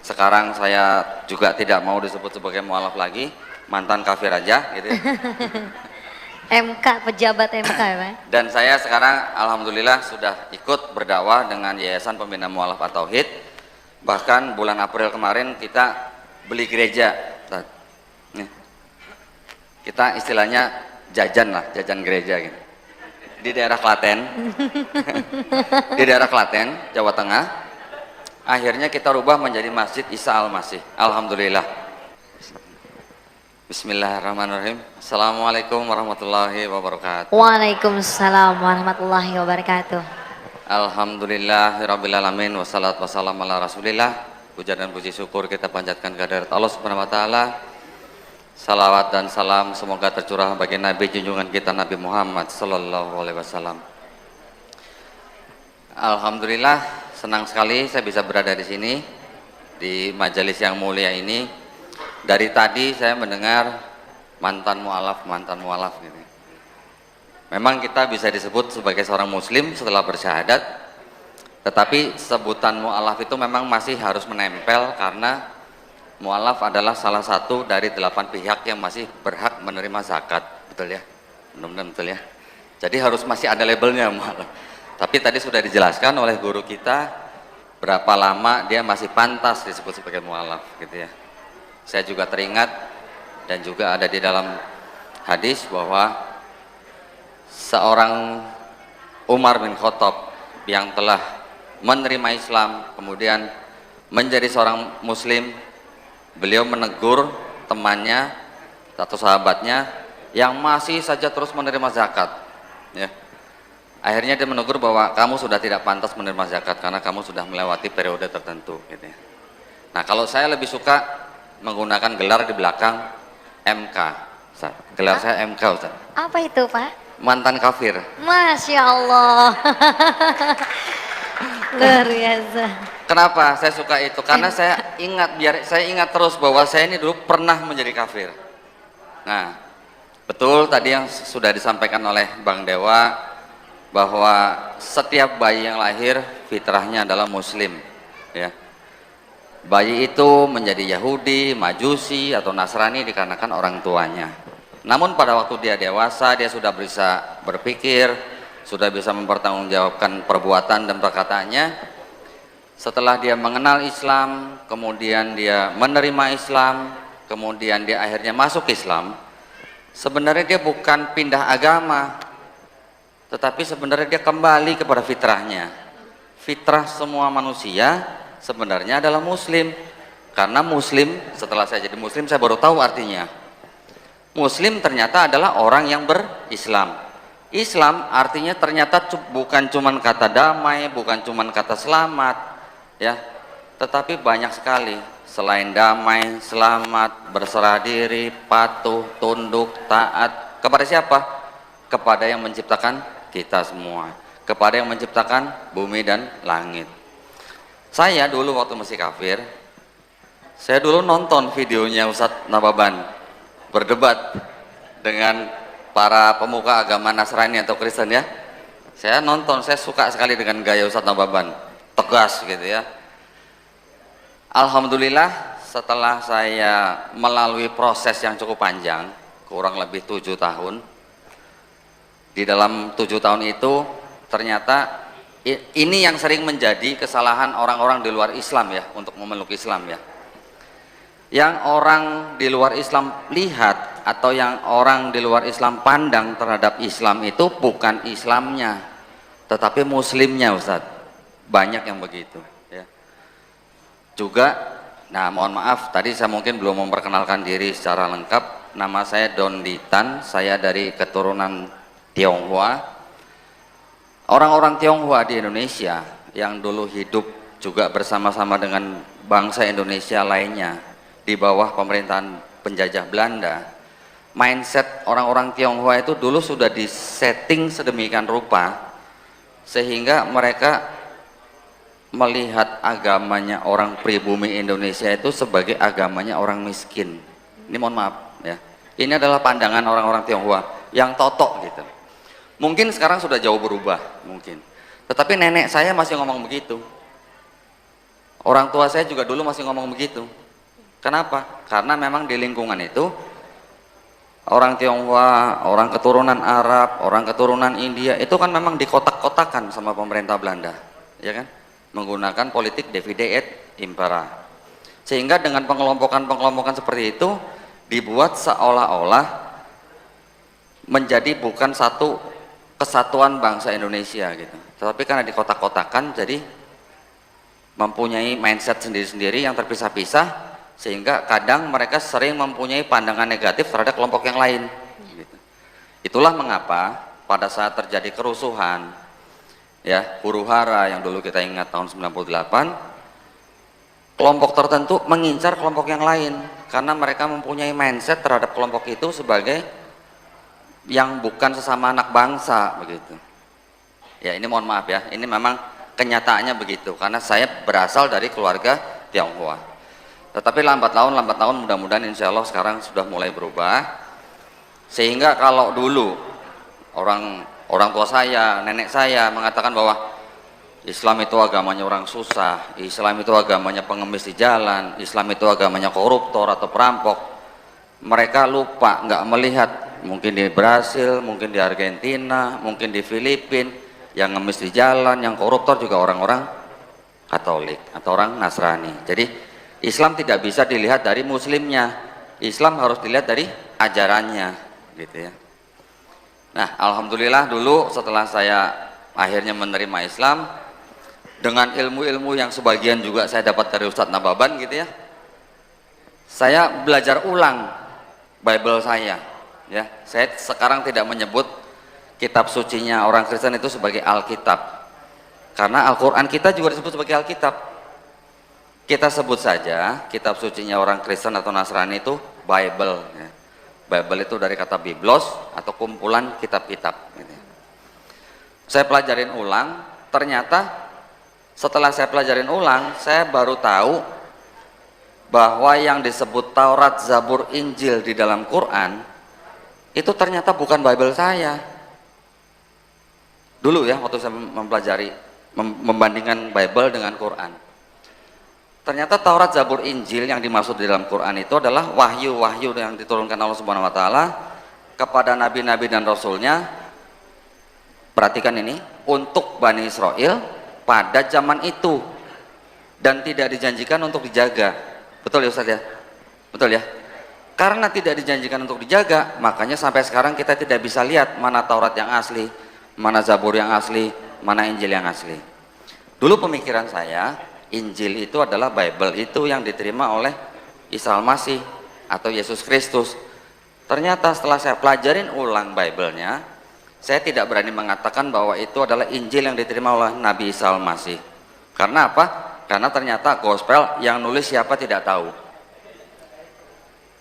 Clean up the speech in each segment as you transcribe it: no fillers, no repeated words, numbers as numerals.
Sekarang saya juga tidak mau disebut sebagai mualaf lagi, mantan kafir aja gitu ya. MK, pejabat MK ya Pak? Dan saya sekarang alhamdulillah sudah ikut berdakwah dengan Yayasan Pembina Mualaf At-Tauhid. Bahkan bulan April kemarin kita beli gereja. Nih. Kita istilahnya jajan lah, jajan gereja gitu. Di daerah Klaten. Di daerah Klaten, Jawa Tengah. Akhirnya kita rubah menjadi Masjid Isa Al-Masih. Alhamdulillah. Bismillahirrahmanirrahim. Assalamualaikum warahmatullahi wabarakatuh. Waalaikumsalam warahmatullahi wabarakatuh. Alhamdulillahirrabbilalamin. Wassalatu wassalamu ala rasulillah. Puja dan puji syukur kita panjatkan kehadirat Allah subhanahu wa ta'ala. Salawat dan salam semoga tercurah bagi Nabi junjungan kita Nabi Muhammad sallallahu alaihi wasallam. Alhamdulillah, senang sekali saya bisa berada di sini di majelis yang mulia ini. Dari tadi saya mendengar mantan mualaf gitu. Memang kita bisa disebut sebagai seorang muslim setelah bersyahadat, tetapi sebutan mualaf itu memang masih harus menempel karena mualaf adalah salah satu dari 8 pihak yang masih berhak menerima zakat, betul ya? Benar-benar betul ya. Jadi harus masih ada labelnya mualaf. Tapi tadi sudah dijelaskan oleh guru kita berapa lama dia masih pantas disebut sebagai mualaf gitu ya. Saya juga teringat dan juga ada di dalam hadis bahwa seorang Umar bin Khattab yang telah menerima Islam kemudian menjadi seorang muslim, beliau menegur temannya atau sahabatnya yang masih saja terus menerima zakat ya. Akhirnya dia menegur bahwa kamu sudah tidak pantas menerima zakat karena kamu sudah melewati periode tertentu gitu ya. Nah, kalau saya lebih suka menggunakan gelar di belakang MK Ustaz. Gelar saya MK Ustaz. Apa itu Pak? Mantan kafir. Masya Allah. Luar biasa. Kenapa saya suka itu? Karena saya ingat terus bahwa saya ini dulu pernah menjadi kafir. Nah, betul tadi yang sudah disampaikan oleh Bang Dewa bahwa setiap bayi yang lahir fitrahnya adalah muslim ya. Bayi itu menjadi Yahudi, Majusi atau Nasrani dikarenakan orang tuanya. Namun pada waktu dia dewasa, dia sudah bisa berpikir, sudah bisa mempertanggungjawabkan perbuatan dan perkataannya. Setelah dia mengenal Islam, kemudian dia menerima Islam, kemudian dia akhirnya masuk Islam. Sebenarnya dia bukan pindah agama, tetapi sebenarnya dia kembali kepada fitrahnya. Fitrah semua manusia sebenarnya adalah muslim. Karena muslim, setelah saya jadi muslim saya baru tahu artinya. Muslim ternyata adalah orang yang berislam. Islam artinya ternyata bukan cuman kata damai, bukan cuman kata selamat ya, tetapi banyak sekali selain damai, selamat, berserah diri, patuh, tunduk, taat. Kepada siapa? Kepada yang menciptakan kita semua, kepada yang menciptakan bumi dan langit. Saya dulu waktu masih kafir, saya dulu nonton videonya Ustadz Nababan berdebat dengan para pemuka agama Nasrani atau Kristen ya. Saya nonton, saya suka sekali dengan gaya Ustadz Nababan, tegas gitu ya. Alhamdulillah setelah saya melalui proses yang cukup panjang, kurang lebih 7 tahun. Di dalam 7 tahun itu ternyata ini yang sering menjadi kesalahan orang-orang di luar Islam ya, untuk memeluk Islam ya. Yang orang di luar Islam lihat atau yang orang di luar Islam pandang terhadap Islam itu bukan Islamnya, tetapi Muslimnya Ustadz. Banyak yang begitu ya. Juga, nah mohon maaf tadi saya mungkin belum memperkenalkan diri secara lengkap. Nama saya Don Ditan, saya dari keturunan Tionghoa. Orang-orang Tionghoa di Indonesia yang dulu hidup juga bersama-sama dengan bangsa Indonesia lainnya di bawah pemerintahan penjajah Belanda, mindset orang-orang Tionghoa itu dulu sudah disetting sedemikian rupa sehingga mereka melihat agamanya orang pribumi Indonesia itu sebagai agamanya orang miskin. Ini mohon maaf ya, ini adalah pandangan orang-orang Tionghoa yang totok gitu. Mungkin sekarang sudah jauh berubah mungkin, tetapi nenek saya masih ngomong begitu. Orang tua saya juga dulu masih ngomong begitu. Kenapa? Karena memang di lingkungan itu orang Tionghoa, orang keturunan Arab, orang keturunan India itu kan memang dikotak-kotakan sama pemerintah Belanda, ya kan? Menggunakan politik divide et impera. Sehingga dengan pengelompokan-pengelompokan seperti itu dibuat seolah-olah menjadi bukan satu kesatuan bangsa Indonesia gitu. Tetapi karena dikotak-kotakan jadi mempunyai mindset sendiri-sendiri yang terpisah-pisah, sehingga kadang mereka sering mempunyai pandangan negatif terhadap kelompok yang lain gitu. Itulah mengapa pada saat terjadi kerusuhan ya, huru-hara yang dulu kita ingat tahun 98, kelompok tertentu mengincar kelompok yang lain karena mereka mempunyai mindset terhadap kelompok itu sebagai yang bukan sesama anak bangsa begitu. Ya, ini mohon maaf ya, ini memang kenyataannya begitu karena saya berasal dari keluarga Tionghoa. Tetapi lambat laun mudah-mudahan insya Allah sekarang sudah mulai berubah. Sehingga kalau dulu orang tua saya, nenek saya mengatakan bahwa Islam itu agamanya orang susah, Islam itu agamanya pengemis di jalan, Islam itu agamanya koruptor atau perampok, mereka lupa, nggak melihat mungkin di Brasil, mungkin di Argentina, mungkin di Filipina, yang ngemis di jalan, yang koruptor juga orang-orang Katolik atau orang Nasrani. Jadi Islam tidak bisa dilihat dari muslimnya, Islam harus dilihat dari ajarannya gitu ya. Nah, alhamdulillah dulu setelah saya akhirnya menerima Islam dengan ilmu-ilmu yang sebagian juga saya dapat dari Ustadz Nababan gitu ya, saya belajar ulang Bible saya ya. Saya sekarang tidak menyebut kitab sucinya orang Kristen itu sebagai Alkitab, karena Al-Quran kita juga disebut sebagai Alkitab. Kita sebut saja kitab sucinya orang Kristen atau Nasrani itu Bible ya. Bible itu dari kata biblos atau kumpulan kitab-kitab gitu. Saya pelajarin ulang, ternyata setelah saya pelajarin ulang saya baru tahu bahwa yang disebut Taurat, Zabur, Injil di dalam Quran itu ternyata bukan Bible saya. Dulu ya waktu saya mempelajari membandingkan Bible dengan Quran, ternyata Taurat, Zabur, Injil yang dimaksud di dalam Quran itu adalah wahyu-wahyu yang diturunkan Allah Subhanahu wa taala kepada nabi-nabi dan rasulnya. Perhatikan ini, untuk Bani Israel pada zaman itu dan tidak dijanjikan untuk dijaga. Betul ya Ustaz ya? Betul ya? Karena tidak dijanjikan untuk dijaga, makanya sampai sekarang kita tidak bisa lihat mana Taurat yang asli, mana Zabur yang asli, mana Injil yang asli. Dulu pemikiran saya, Injil itu adalah Bible itu yang diterima oleh Isa Al-Masih atau Yesus Kristus. Ternyata setelah saya pelajarin ulang Bible-nya, saya tidak berani mengatakan bahwa itu adalah Injil yang diterima oleh Nabi Isa Al-Masih. Karena apa? Karena ternyata gospel yang nulis siapa tidak tahu.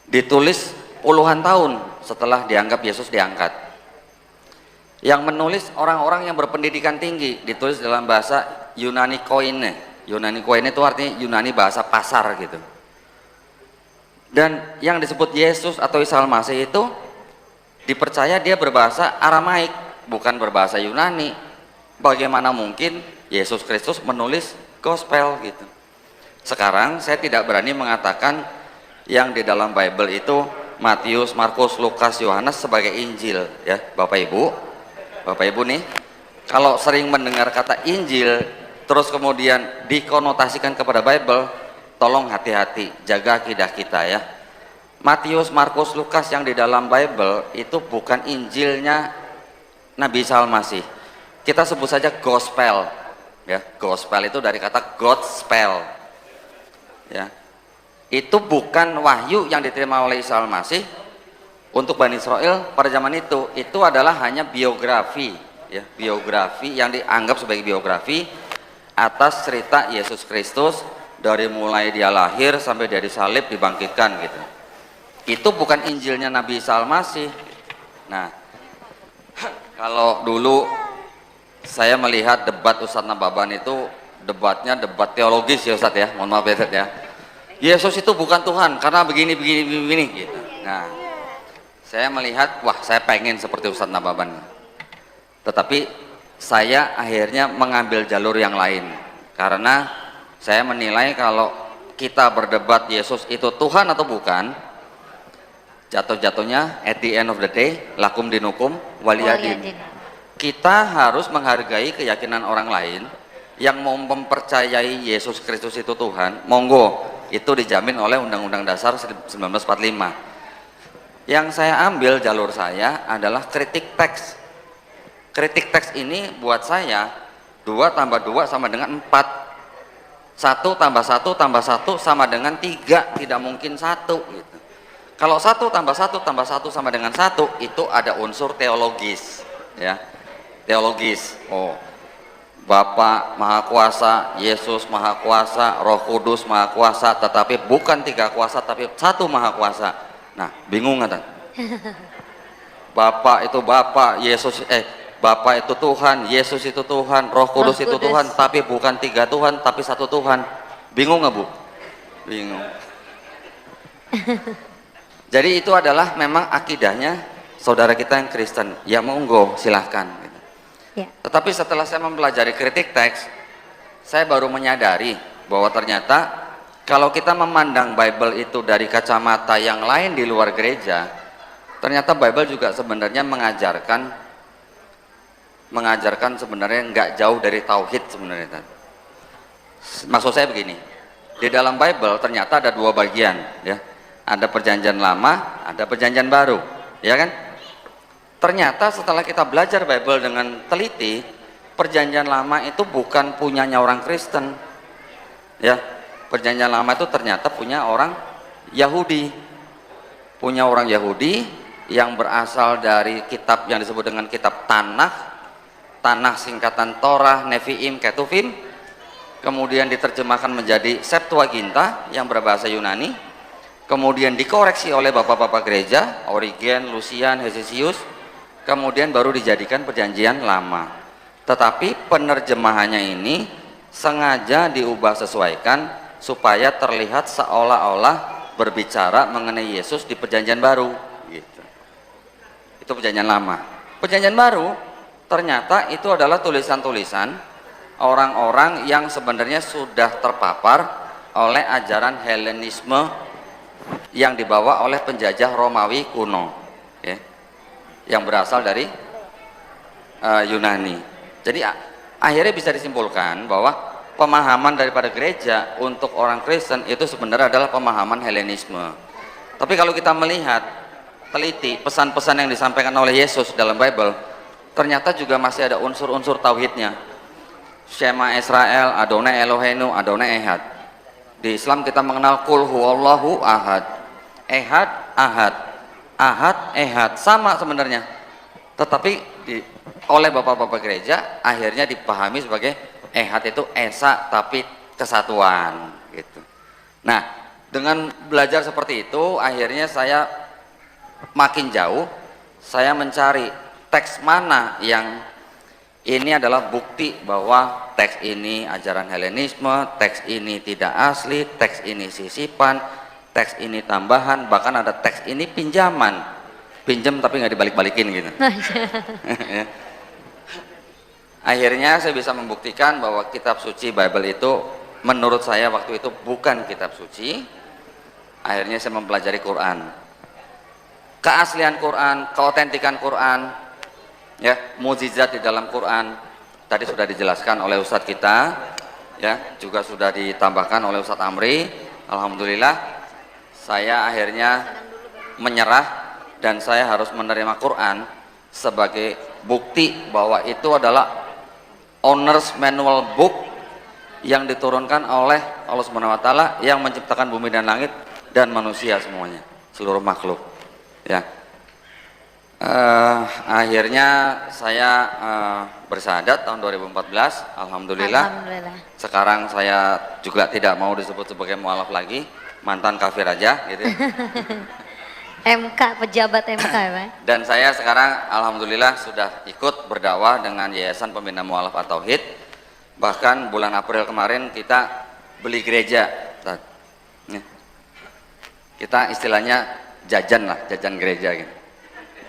Ditulis puluhan tahun setelah dianggap Yesus diangkat. Yang menulis orang-orang yang berpendidikan tinggi, ditulis dalam bahasa Yunani Koine. Yunani Koine itu artinya Yunani bahasa pasar gitu. Dan yang disebut Yesus atau Isa Al-Masih itu dipercaya dia berbahasa Aramaik, bukan berbahasa Yunani. Bagaimana mungkin Yesus Kristus menulis gospel gitu. Sekarang saya tidak berani mengatakan yang di dalam Bible itu Matius, Markus, Lukas, Yohanes sebagai Injil ya. Bapak Ibu nih, kalau sering mendengar kata Injil terus kemudian dikonotasikan kepada Bible, tolong hati-hati, jaga akidah kita ya. Matius, Markus, Lukas yang di dalam Bible itu bukan Injilnya Nabi Isa Al-Masih. Kita sebut saja gospel ya. Gospel itu dari kata Godspell ya. Itu bukan wahyu yang diterima oleh Isa Al-Masih untuk Bani Israel pada zaman itu. Itu adalah hanya biografi ya, biografi yang dianggap sebagai biografi atas cerita Yesus Kristus dari mulai dia lahir sampai dia disalib, dibangkitkan gitu. Itu bukan Injilnya Nabi Isa Al-Masih. Nah, kalau dulu saya melihat debat Ustadz Nababan itu debatnya debat teologis ya Ustadz ya, mohon maaf ya Ustadz ya. Yesus itu bukan Tuhan karena begini gitu. Nah, saya melihat, wah saya pengen seperti Ustadz Nababan. Tetapi saya akhirnya mengambil jalur yang lain karena Saya menilai kalau kita berdebat Yesus itu Tuhan atau bukan, jatuh-jatuhnya at the end of the day lakum dinukum waliyadin. Waliyadin. Kita harus menghargai keyakinan orang lain yang mau mempercayai Yesus Kristus itu Tuhan, monggo, itu dijamin oleh Undang-Undang Dasar 1945. Yang saya ambil jalur saya adalah kritik teks. Kritik teks ini buat saya 2 tambah 2 sama dengan 4. 1 tambah 1 tambah 1 sama dengan 3, tidak mungkin 1 gitu. Kalau 1 tambah 1 tambah 1 sama dengan 1, itu ada unsur teologis, ya. Teologis. Oh, Bapa Maha Kuasa, Yesus Maha Kuasa, Roh Kudus Maha Kuasa, tetapi bukan 3 kuasa tapi 1 Maha Kuasa. Nah, bingung nggak? Bapa itu Bapa, Bapa itu Tuhan, Yesus itu Tuhan, Roh Kudus itu Tuhan, tapi bukan 3 Tuhan, tapi 1 Tuhan. Bingung nggak, Bu? Bingung. Jadi itu adalah memang akidahnya saudara kita yang Kristen. Ya monggo, silahkan. Ya. Tetapi setelah saya mempelajari kritik teks, saya baru menyadari bahwa ternyata kalau kita memandang Bible itu dari kacamata yang lain di luar gereja, ternyata Bible juga sebenarnya mengajarkan sebenarnya nggak jauh dari tauhid sebenarnya. Maksud saya begini, di dalam Bible ternyata ada 2 bagian, ya. Ada perjanjian lama, ada perjanjian baru, ya kan? Ternyata setelah kita belajar Bible dengan teliti, perjanjian lama itu bukan punyanya orang Kristen, ya. Perjanjian lama itu ternyata punya orang Yahudi, punya orang Yahudi yang berasal dari kitab yang disebut dengan kitab Tanakh singkatan Torah, Nevi'im, Ketuvim, kemudian diterjemahkan menjadi Septuaginta yang berbahasa Yunani, kemudian dikoreksi oleh bapak-bapak gereja, Origen, Lucian, Hesesius, kemudian baru dijadikan perjanjian lama. Tetapi penerjemahannya ini sengaja diubah sesuaikan supaya terlihat seolah-olah berbicara mengenai Yesus di perjanjian baru gitu. Itu perjanjian lama. Perjanjian baru ternyata itu adalah tulisan-tulisan orang-orang yang sebenarnya sudah terpapar oleh ajaran Helenisme yang dibawa oleh penjajah Romawi kuno, ya, yang berasal dari Yunani. Jadi akhirnya bisa disimpulkan bahwa pemahaman daripada gereja untuk orang Kristen itu sebenarnya adalah pemahaman Helenisme. Tapi kalau kita melihat teliti pesan-pesan yang disampaikan oleh Yesus dalam Bible, ternyata juga masih ada unsur-unsur tauhidnya. Shema Israel, Adonai Eloheinu, Adonai Ehad. Di Islam kita mengenal Qul huwallahu ahad. Ehad, ahad. Ahad, ehad, sama sebenarnya. Tetapi oleh bapak-bapak gereja akhirnya dipahami sebagai Ehad itu esa tapi kesatuan gitu. Nah, dengan belajar seperti itu akhirnya saya makin jauh, saya mencari teks mana yang ini adalah bukti bahwa teks ini ajaran Helenisme, teks ini tidak asli, teks ini sisipan, teks ini tambahan, bahkan ada teks ini pinjaman, pinjam tapi nggak dibalik-balikin gitu. Ya. Akhirnya saya bisa membuktikan bahwa kitab suci Bible itu menurut saya waktu itu bukan kitab suci. Akhirnya saya mempelajari Quran, keaslian Quran, keotentikan Quran, ya, mukjizat di dalam Quran tadi sudah dijelaskan oleh Ustadz kita, ya, juga sudah ditambahkan oleh Ustadz Amri. Alhamdulillah saya akhirnya menyerah dan saya harus menerima Quran sebagai bukti bahwa itu adalah owner's manual book yang diturunkan oleh Allah Subhanahu wa taala yang menciptakan bumi dan langit dan manusia semuanya, seluruh makhluk, ya. Akhirnya saya bersyahadat tahun 2014. Alhamdulillah. Sekarang saya juga tidak mau disebut sebagai mualaf lagi, mantan kafir aja gitu. MK, pejabat MK ya Pak? Dan saya sekarang alhamdulillah sudah ikut berdakwah dengan Yayasan Pembina Mualaf At-Tauhid. Bahkan bulan April kemarin kita beli gereja. Kita istilahnya jajan lah, jajan gereja gitu.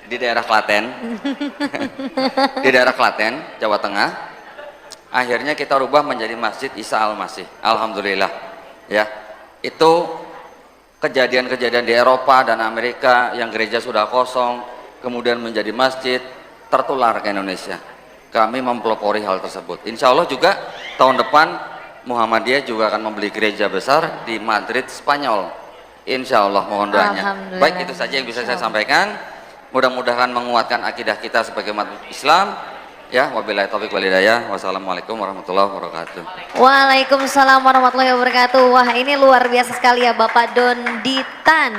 Di daerah Klaten. Di daerah Klaten, Jawa Tengah. akhirnya kita rubah menjadi Masjid Isa Al-Masih. Alhamdulillah. Ya. Itu kejadian-kejadian di Eropa dan Amerika yang gereja sudah kosong kemudian menjadi masjid tertular ke Indonesia. Kami mempelopori hal tersebut. Insya Allah juga tahun depan Muhammadiyah juga akan membeli gereja besar di Madrid, Spanyol. Insya Allah, mohon doanya. Alhamdulillah. Baik, itu saja yang bisa saya sampaikan. Mudah-mudahan menguatkan akidah kita sebagai umat Islam. Ya, wabillahi taufiq wal hidayah. Wassalamualaikum warahmatullahi wabarakatuh. Waalaikumsalam warahmatullahi wabarakatuh. Wah, ini luar biasa sekali ya Bapak Don Ditan.